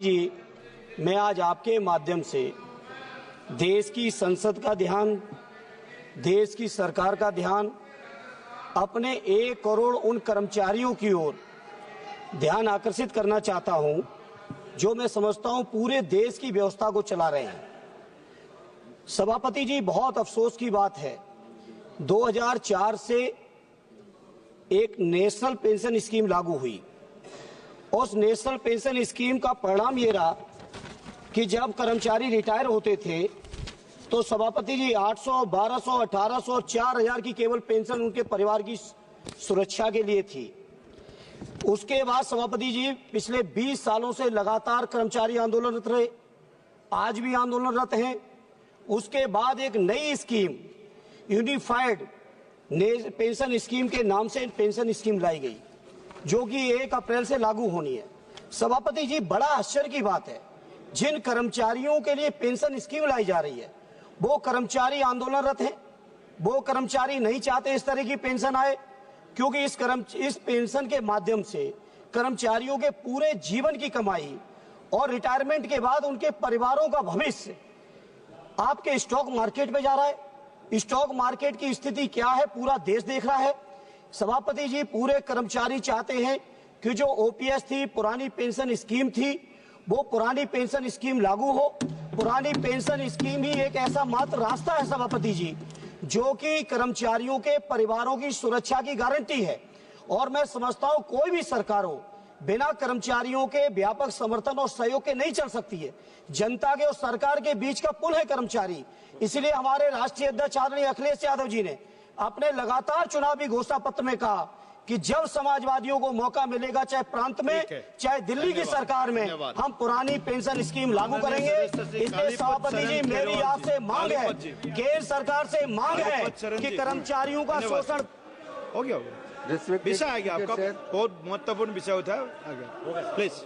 जी, मैं आज आपके माध्यम से देश की संसद का ध्यान, देश की सरकार का ध्यान अपने 1 करोड़ उन कर्मचारियों की ओर ध्यान आकर्षित करना चाहता हूं, जो मैं समझता हूं पूरे देश की व्यवस्था को चला रहे हैं। सभापति जी, बहुत अफसोस की बात है, 2004 से एक नेशनल पेंशन स्कीम लागू हुई। उस नेशनल पेंशन स्कीम का परिणाम ये रहा कि जब कर्मचारी रिटायर होते थे तो सभापति जी 800, 1200, 1800 और 4000 की केवल पेंशन उनके परिवार की सुरक्षा के लिए थी। उसके बाद सभापति जी पिछले 20 सालों से लगातार कर्मचारी आंदोलनरत रहे, आज भी आंदोलनरत हैं। उसके बाद एक नई स्कीम यूनिफाइड पेंशन स्कीम के नाम से पेंशन स्कीम लाई गई, जो कि 1 अप्रैल से लागू होनी है। सभापति जी, बड़ा आश्चर्य की बात है, जिन कर्मचारियों के लिए पेंशन स्कीम लाई जा रही है वो कर्मचारी आंदोलनरत हैं। वो कर्मचारी नहीं चाहते इस तरह की पेंशन आए, क्योंकि इस पेंशन के माध्यम से कर्मचारियों के पूरे जीवन की कमाई और रिटायरमेंट के बाद उनके परिवारों का भविष्य आपके स्टॉक मार्केट में जा रहा है। स्टॉक मार्केट की स्थिति क्या है पूरा देश देख रहा है। सभापति जी, पूरे कर्मचारी चाहते हैं कि जो ओपीएस थी, पुरानी पेंशन स्कीम थी, वो पुरानी पेंशन स्कीम लागू हो। पुरानी पेंशन स्कीम ही एक ऐसा मात्र रास्ता है सभापति जी, जो कि कर्मचारियों के परिवारों की सुरक्षा की गारंटी है। और मैं समझता हूं कोई भी सरकार हो, बिना कर्मचारियों के व्यापक समर्थन और सहयोग के नहीं चल सकती है। जनता के और सरकार के बीच का पुल है कर्मचारी। इसलिए हमारे राष्ट्रीय अध्यक्ष आदरणीय अखिलेश यादव जी ने अपने लगातार चुनावी घोषणा पत्र में कहा कि जब समाजवादियों को मौका मिलेगा, चाहे प्रांत में चाहे दिल्ली की सरकार में, हम पुरानी पेंशन स्कीम लागू करेंगे। इसलिए सभापति जी, मेरी आपसे मांग है, केंद्र सरकार से मांग है कि कर्मचारियों का शोषण हो गया। विषय आ गया आपका, बहुत महत्वपूर्ण विषय उठाया, प्लीज।